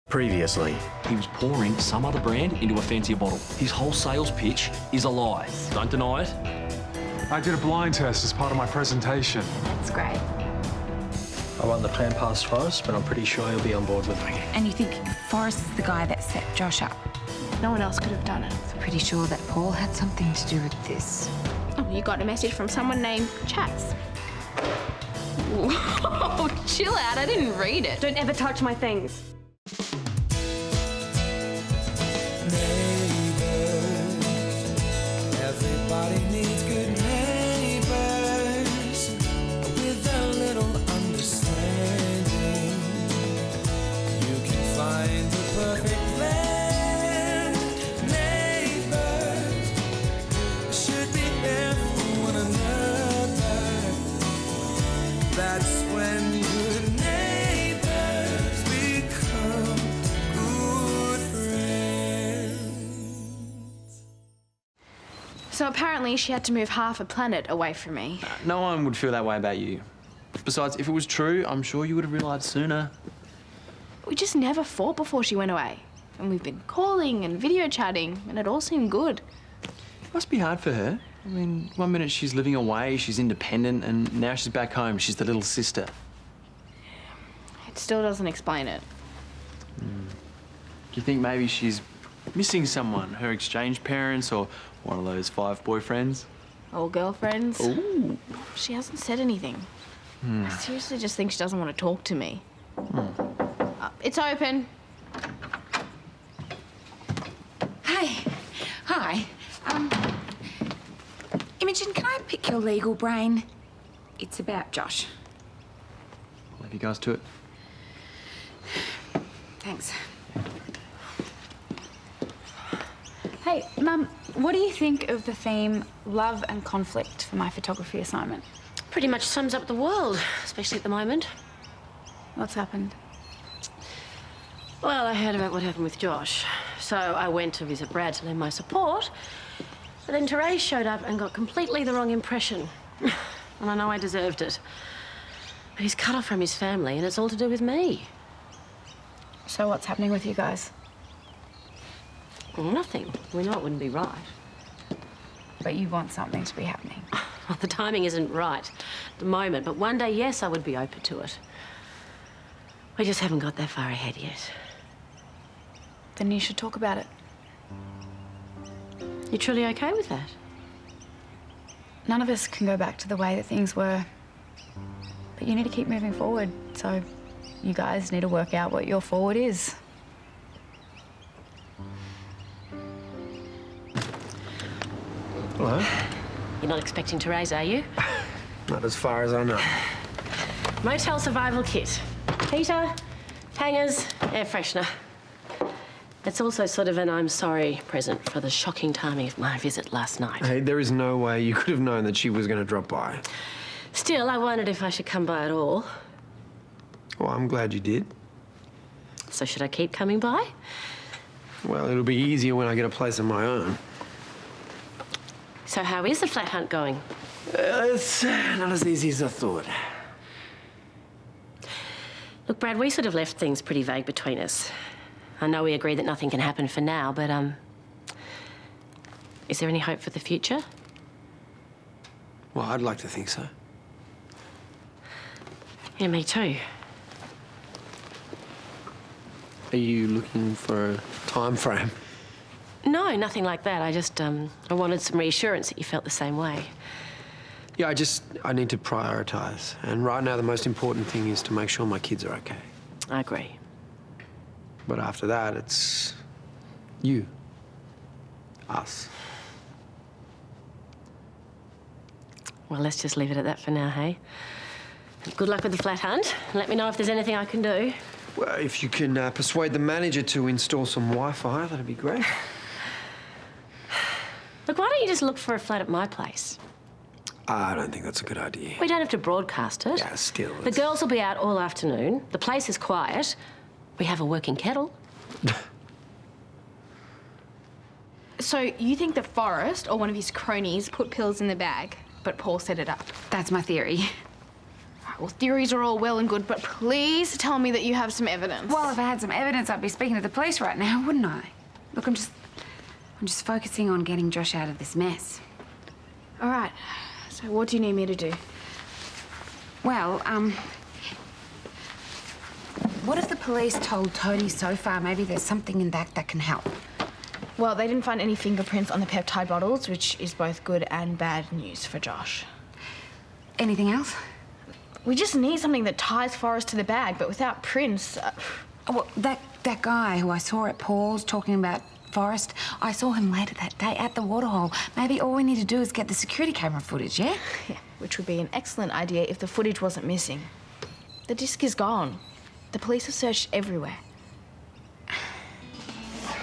Previously, He was pouring some other brand into a fancier bottle. His whole sales pitch is a lie. Don't deny it. I did a blind test as part of my presentation. It's great. I run the plan past Forrest, but I'm pretty sure he'll be on board with me. And you think Forrest is the guy that set Josh up? No one else could have done it. I'm pretty sure that Paul had something to do with this. Oh, you got a message from someone named Chats. Whoa, chill out, I didn't read it. Don't ever touch my things. Everybody needs good neighbors with a little understanding. You can find the perfect blend. Neighbors should be there for one another. That's when good neighbors become good friends. So apparently she had to move half a planet away from me. No one would feel that way about you. Besides, if it was true, I'm sure you would have realised sooner. We just never fought before she went away. And we've been calling and video chatting, and it all seemed good. It must be hard for her. I mean, one minute she's living away, she's independent, and now she's back home, she's the little sister. It still doesn't explain it. Do you think maybe she's missing someone? Her exchange parents or one of those 5 boyfriends? All girlfriends. Ooh. She hasn't said anything. I seriously just think she doesn't want to talk to me. It's open. Hey. Hi. Imogen, can I pick your legal brain? It's about Josh. I'll leave you guys to it. Thanks. Hey, Mum, what do you think of the theme love and conflict for my photography assignment? Pretty much sums up the world, especially at the moment. What's happened? Well, I heard about what happened with Josh, so I went to visit Brad to lend my support. But then Terese showed up and got completely the wrong impression. And I know I deserved it. But he's cut off from his family, and it's all to do with me. So what's happening with you guys? Well, nothing. We know it wouldn't be right. But you want something to be happening. Well, the timing isn't right at the moment, but one day, yes, I would be open to it. We just haven't got that far ahead yet. Then you should talk about it. You truly okay with that? None of us can go back to the way that things were. But you need to keep moving forward. So you guys need to work out what your forward is. Hello? You're not expecting Terese, are you? Not as far as I know. Motel survival kit. Heater, hangers, air freshener. It's also sort of an I'm sorry present for the shocking timing of my visit last night. Hey, there is no way you could have known that she was going to drop by. Still, I wondered if I should come by at all. Well, I'm glad you did. So should I keep coming by? Well, it'll be easier when I get a place of my own. So how is the flat hunt going? It's not as easy as I thought. Look, Brad, we sort of left things pretty vague between us. I know we agreed that nothing can happen for now, but, is there any hope for the future? Well, I'd like to think so. Yeah, me too. Are you looking for a time frame? No, nothing like that. I just, I wanted some reassurance that you felt the same way. Yeah, I need to prioritise. And right now, the most important thing is to make sure my kids are okay. I agree. But after that, it's you. Us. Well, let's just leave it at that for now, hey? Good luck with the flat hunt. Let me know if there's anything I can do. Well, if you can persuade the manager to install some Wi-Fi, that'd be great. Look, why don't you just look for a flat at my place? I don't think that's a good idea. We don't have to broadcast it. Yeah, still. The girls will be out all afternoon. The place is quiet. We have a working kettle. So you think that Forrest or one of his cronies put pills in the bag, but Paul set it up? That's my theory. Well, theories are all well and good, but please tell me that you have some evidence. Well, if I had some evidence, I'd be speaking to the police right now, wouldn't I? Look, I'm just focusing on getting Josh out of this mess. All right. So what do you need me to do? Well, what if the police told Tony so far maybe there's something in that can help? Well, they didn't find any fingerprints on the peptide bottles, which is both good and bad news for Josh. Anything else? We just need something that ties Forrest to the bag, but without prints... Oh, well, that guy who I saw at Paul's talking about Forrest, I saw him later that day at the waterhole. Maybe all we need to do is get the security camera footage, yeah? Yeah, which would be an excellent idea if the footage wasn't missing. The disc is gone. The police have searched everywhere.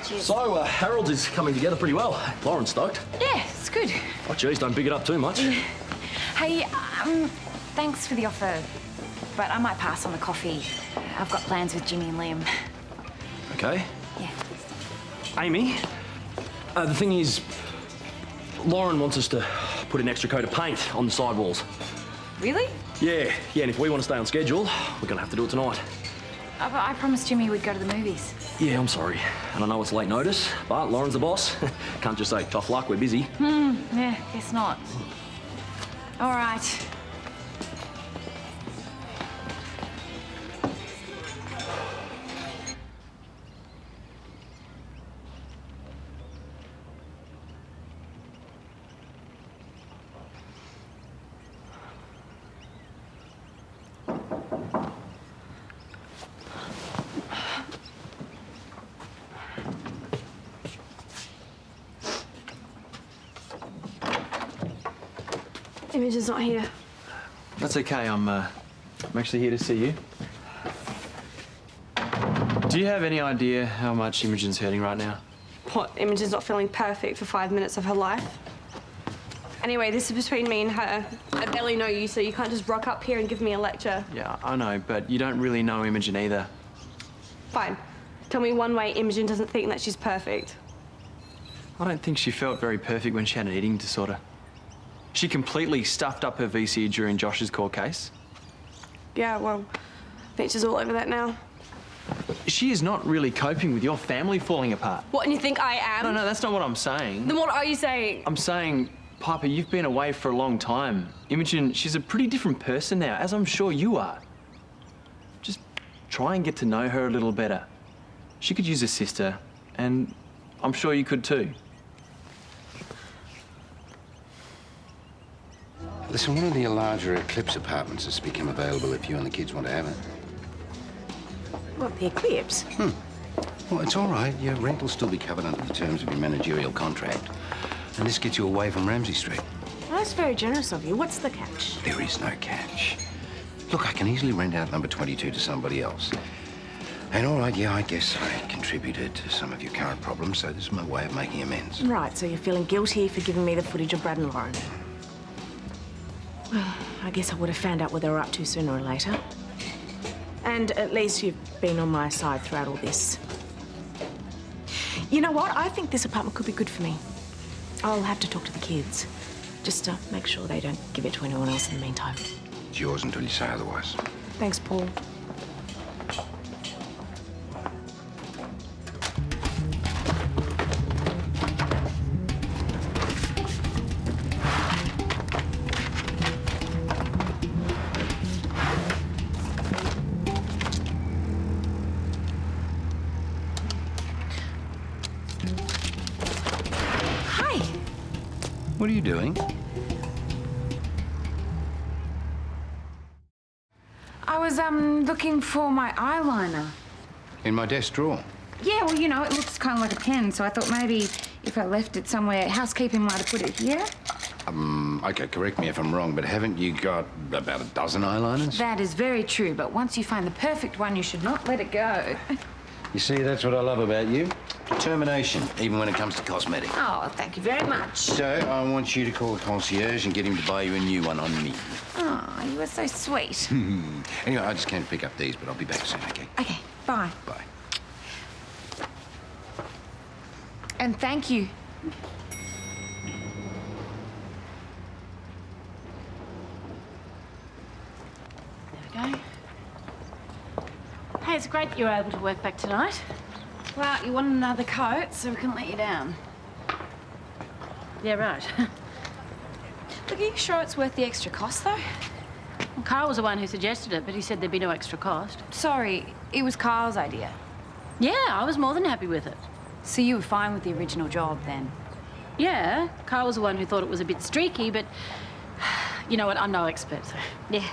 So, Harold's is coming together pretty well. Lauren's stoked. Yeah, it's good. Oh, geez, don't big it up too much. Hey, thanks for the offer, but I might pass on the coffee. I've got plans with Jimmy and Liam. Okay. Yeah. Amy, the thing is, Lauren wants us to put an extra coat of paint on the sidewalls. Really? Yeah, and if we want to stay on schedule, we're going to have to do it tonight. But I promised Jimmy we'd go to the movies. Yeah, I'm sorry. And I know it's late notice, but Lauren's the boss. Can't just say, tough luck, we're busy. Yeah, guess not. All right. Imogen's not here. That's okay. I'm actually here to see you. Do you have any idea how much Imogen's hurting right now? What, Imogen's not feeling perfect for 5 minutes of her life? Anyway, this is between me and her. I barely know you, so you can't just rock up here and give me a lecture. Yeah, I know, but you don't really know Imogen either. Fine. Tell me one way Imogen doesn't think that she's perfect. I don't think she felt very perfect when she had an eating disorder. She completely stuffed up her VC during Josh's court case. Yeah, well, I think she's all over that now. She is not really coping with your family falling apart. What, and you think I am? No, that's not what I'm saying. Then what are you saying? I'm saying, Piper, you've been away for a long time. Imogen, she's a pretty different person now, as I'm sure you are. Just try and get to know her a little better. She could use a sister, and I'm sure you could too. Listen, one of the larger Eclipse apartments has become available if you and the kids want to have it. What, the Eclipse? Well, it's all right. Your rent will still be covered under the terms of your managerial contract. And this gets you away from Ramsay Street. Well, that's very generous of you. What's the catch? There is no catch. Look, I can easily rent out number 22 to somebody else. And all right, yeah, I guess I contributed to some of your current problems, so this is my way of making amends. Right, so you're feeling guilty for giving me the footage of Brad and Lauren. Well, I guess I would have found out what they were up to sooner or later. And at least you've been on my side throughout all this. You know what? I think this apartment could be good for me. I'll have to talk to the kids, just to make sure they don't give it to anyone else in the meantime. It's yours until you say otherwise. Thanks, Paul. What are you doing? I was, looking for my eyeliner. In my desk drawer. Yeah, well, you know, it looks kind of like a pen, so I thought maybe if I left it somewhere, housekeeping might have put it here. Okay, correct me if I'm wrong, but haven't you got about a dozen eyeliners? That is very true, but once you find the perfect one, you should not let it go. You see, that's what I love about you. Determination, even when it comes to cosmetics. Oh, thank you very much. So, I want you to call the concierge and get him to buy you a new one on me. Oh, you were so sweet. Anyway, I just came to pick up these, but I'll be back soon, okay? Okay, bye. Bye. And thank you. it's great that you were able to work back tonight. Well, you wanted another coat, so we couldn't let you down. Yeah, right. Look, are you sure it's worth the extra cost, though? Well, Carl was the one who suggested it, but he said there'd be no extra cost. Sorry, it was Carl's idea. Yeah, I was more than happy with it. So you were fine with the original job, then? Yeah, Carl was the one who thought it was a bit streaky, but you know what, I'm no expert, so yeah.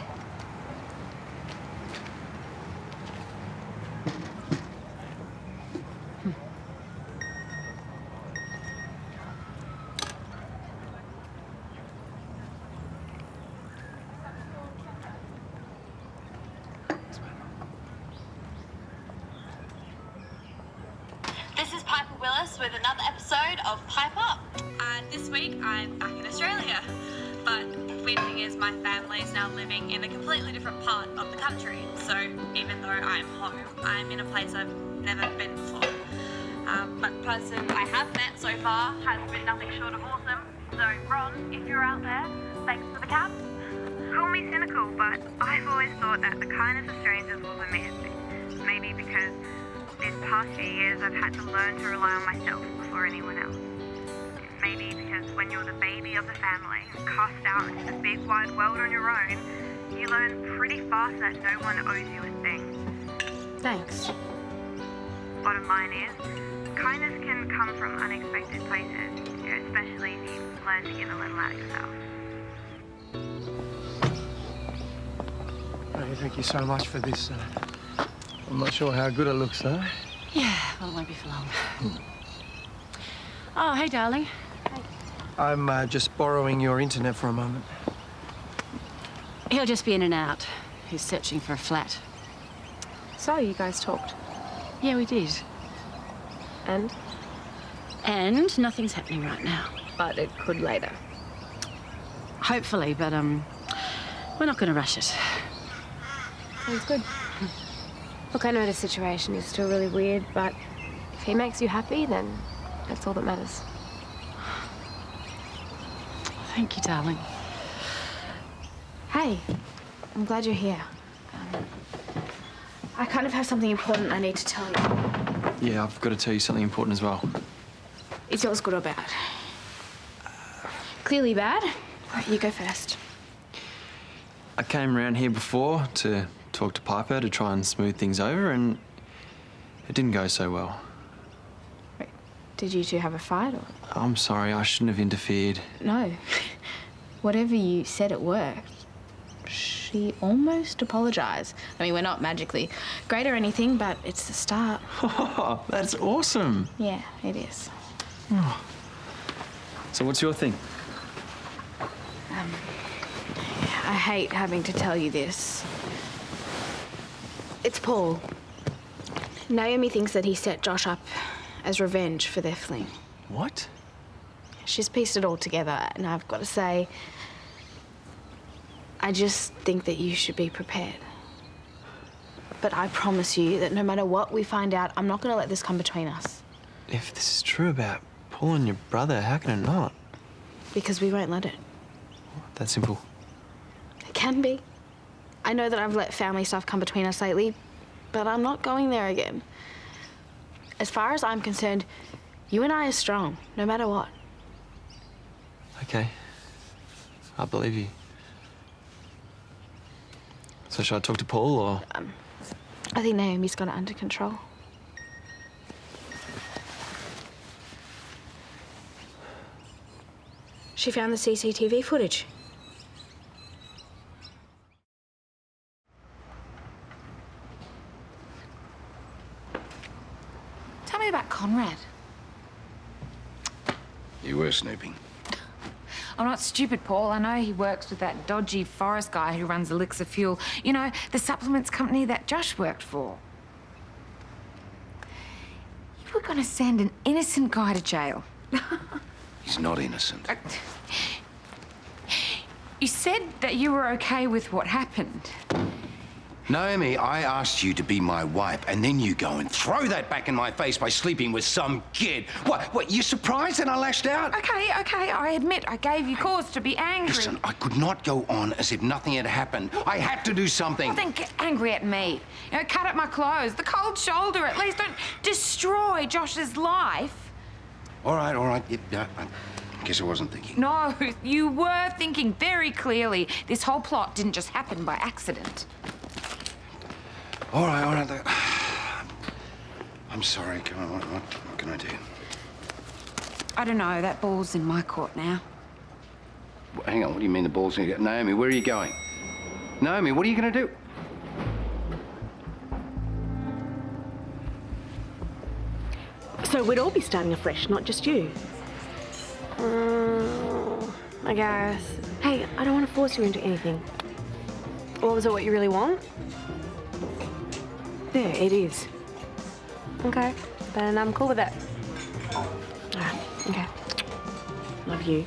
This is Piper Willis with another episode of Pipe Up. This week I'm back in Australia, but the weird thing is my family is now living in a completely different part of the country. So even though I'm home, I'm in a place I've never been before. But the person I have met so far has been nothing short of awesome. So Ron, if you're out there, thanks for the cab. Call me cynical, but I've always thought that the kindness of strangers was a myth. Maybe because these past few years I've had to learn to rely on myself before anyone else. Maybe because when you're the baby of the family, cast out into the big wide world on your own, you learn pretty fast that no one owes you a thing. Thanks. Bottom line is, kindness can come from unexpected places, especially if you learn to give a little out of yourself. Hey, thank you so much for this. I'm not sure how good it looks, though. Yeah, well, it won't be for long. Oh, hey, darling. Hey. I'm just borrowing your internet for a moment. He'll just be in and out. He's searching for a flat. So, you guys talked? Yeah, we did. And? And nothing's happening right now. But it could later. Hopefully, but, we're not going to rush it. Sounds good. Look, I know the situation is still really weird, but if he makes you happy, then that's all that matters. Thank you, darling. Hey, I'm glad you're here. I kind of have something important I need to tell you. Yeah, I've got to tell you something important as well. Is yours good or bad? Clearly bad. You go first. I came around here before to talk to Piper to try and smooth things over, and it didn't go so well. Wait, did you two have a fight, or...? I'm sorry, I shouldn't have interfered. No. Whatever you said at work, she almost apologised. I mean, we're not magically great or anything, but it's the start. Oh, that's awesome. Yeah, it is. Oh. So what's your thing? I hate having to tell you this. It's Paul. Naomi thinks that he set Josh up as revenge for their fling. What? She's pieced it all together, and I've got to say, I just think that you should be prepared. But I promise you that no matter what we find out, I'm not going to let this come between us. If this is true about Paul and your brother, how can it not? Because we won't let it. That simple. It can be. I know that I've let family stuff come between us lately, but I'm not going there again. As far as I'm concerned, you and I are strong, no matter what. Okay. I believe you. So should I talk to Paul, or...? I think Naomi's got it under control. She found the CCTV footage. Tell me about Conrad. You were snooping. I'm not stupid, Paul. I know he works with that dodgy forest guy who runs Elixir Fuel. You know, the supplements company that Josh worked for. You were going to send an innocent guy to jail. He's not innocent. You said that you were okay with what happened. Naomi, I asked you to be my wife, and then you go and throw that back in my face by sleeping with some kid. What, you surprised that I lashed out? Okay, I admit I gave you cause to be angry. Listen, I could not go on as if nothing had happened. I had to do something. Well, then get angry at me. You know, cut up my clothes, the cold shoulder at least. Don't destroy Josh's life. All right. Yeah, I guess I wasn't thinking. No, you were thinking very clearly. This whole plot didn't just happen by accident. All right. I'm sorry. Come on, what can I do? I don't know. That ball's in my court now. Hang on, what do you mean the ball's in? Naomi, where are you going? Naomi, what are you going to do? So we'd all be starting afresh, not just you. I guess. Hey, I don't want to force you into anything. Or was it what you really want? There, it is. Okay, then I'm cool with that. Alright, okay. Love you.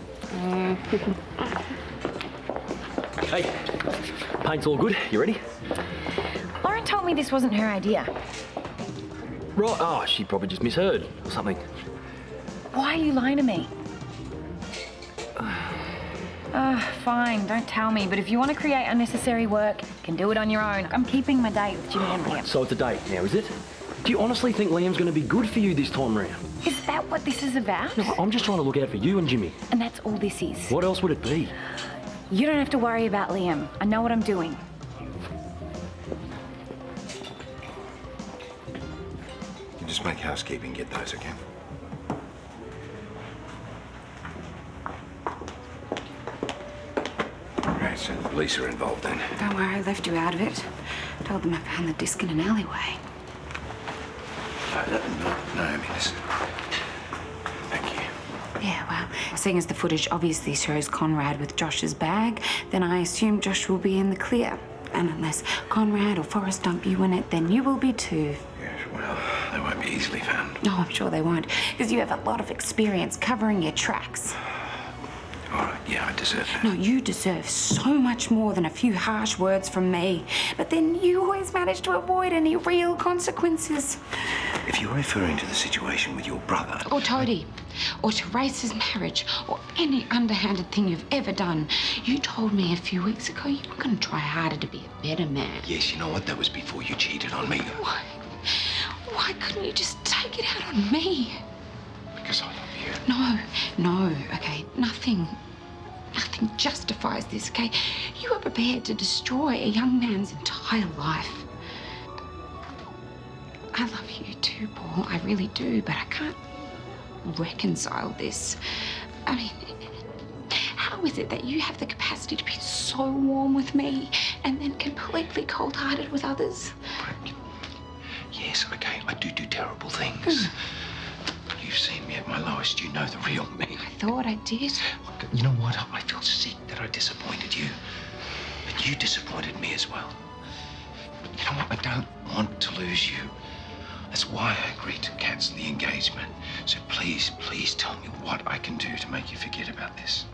Hey, paint's all good. You ready? Lauren told me this wasn't her idea. Right. Oh, she probably just misheard or something. Why are you lying to me? Fine, don't tell me. But if you want to create unnecessary work, you can do it on your own. I'm keeping my date with Jimmy and Liam. So it's a date now, is it? Do you honestly think Liam's going to be good for you this time round? Is that what this is about? No, I'm just trying to look out for you and Jimmy. And that's all this is. What else would it be? You don't have to worry about Liam. I know what I'm doing. You just make housekeeping get those, okay? Right, so the police are involved then. Don't worry, I left you out of it. Told them I found the disc in an alleyway. Naomi, listen. Thank you. Yeah, well, seeing as the footage obviously shows Conrad with Josh's bag, then I assume Josh will be in the clear. And unless Conrad or Forrest dump you in it, then you will be too. Yes, well, they won't be easily found. No, I'm sure they won't, because you have a lot of experience covering your tracks. All right, yeah, I deserve that. No, you deserve so much more than a few harsh words from me. But then you always manage to avoid any real consequences. If you're referring to the situation with your brother... Or Toadie, or Terese's marriage, or any underhanded thing you've ever done, you told me a few weeks ago you were going to try harder to be a better man. Yes, you know what? That was before you cheated on me. Why? Why couldn't you just take it out on me? Because I love you. No, okay, nothing justifies this, okay? You are prepared to destroy a young man's entire life. I love you too, Paul, I really do, but I can't reconcile this. I mean, how is it that you have the capacity to be so warm with me and then completely cold-hearted with others? Yes, okay, I do terrible things. You've seen me at my lowest. You know the real me. I thought I did. You know what? I feel sick that I disappointed you. But you disappointed me as well. You know what? I don't want to lose you. That's why I agreed to cancel the engagement. So please tell me what I can do to make you forget about this.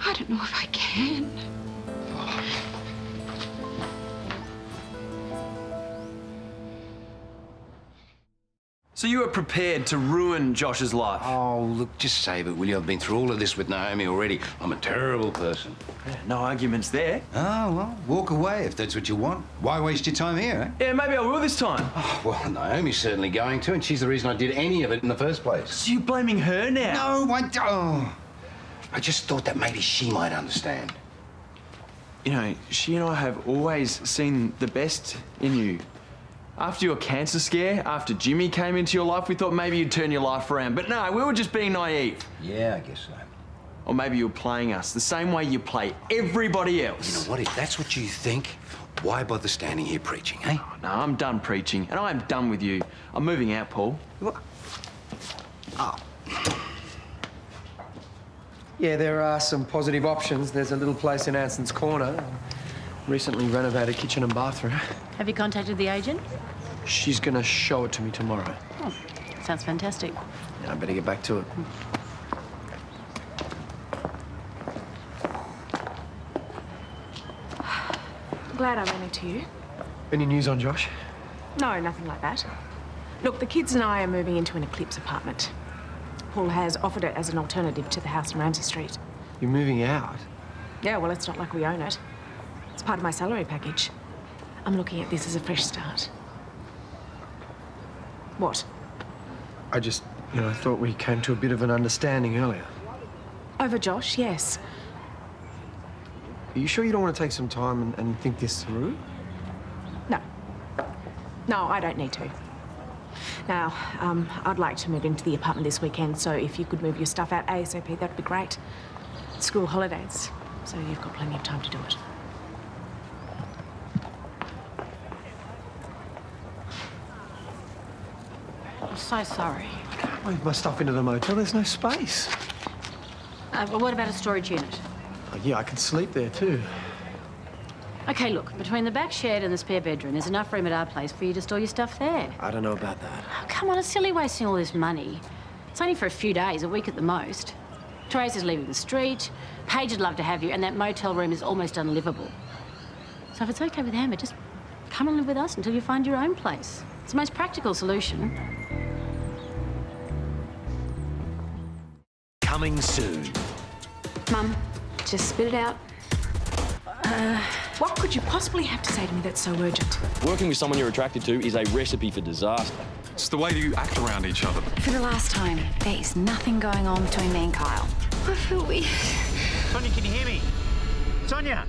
I don't know if I can. So you were prepared to ruin Josh's life? Oh, look, just save it, will you? I've been through all of this with Naomi already. I'm a terrible person. Yeah, no arguments there. Oh, well, walk away if that's what you want. Why waste your time here, eh? Yeah, maybe I will this time. Oh, well, Naomi's certainly going to, and she's the reason I did any of it in the first place. So you're blaming her now? No, I don't. I just thought that maybe she might understand. You know, she and I have always seen the best in you. After your cancer scare, after Jimmy came into your life, we thought maybe you'd turn your life around. But no, we were just being naive. Yeah, I guess so. Or maybe you were playing us the same way you play everybody else. You know what? If that's what you think, why bother standing here preaching, eh? Oh, no, I'm done preaching, and I am done with you. I'm moving out, Paul. What? Oh. Yeah, there are some positive options. There's a little place in Anson's Corner. Recently renovated kitchen and bathroom. Have you contacted the agent? She's gonna show it to me tomorrow. Oh, sounds fantastic. Yeah, I better get back to it. Glad I ran into you. Any news on Josh? No, nothing like that. Look, the kids and I are moving into an Eclipse apartment. Paul has offered it as an alternative to the house in Ramsay Street. You're moving out? Yeah, well, it's not like we own it. It's part of my salary package. I'm looking at this as a fresh start. What? I just, I thought we came to a bit of an understanding earlier. Over Josh, yes. Are you sure you don't want to take some time and think this through? No. No, I don't need to. Now, I'd like to move into the apartment this weekend, so if you could move your stuff out ASAP, that'd be great. It's school holidays, so you've got plenty of time to do it. I'm so sorry. I can't move my stuff into the motel. There's no space. Well, what about a storage unit? Oh, yeah, I could sleep there too. Okay, look, between the back shed and the spare bedroom, there's enough room at our place for you to store your stuff there. I don't know about that. Oh, come on, it's silly wasting all this money. It's only for a few days, a week at the most. Terese is leaving the street, Paige would love to have you, and that motel room is almost unlivable. So if it's okay with Amber, just come and live with us until you find your own place. It's the most practical solution. Coming soon. Mum, just spit it out. What could you possibly have to say to me that's so urgent? Working with someone you're attracted to is a recipe for disaster. It's the way you act around each other. For the last time, there is nothing going on between me and Kyle. I feel weird. Sonia, can you hear me? Sonia!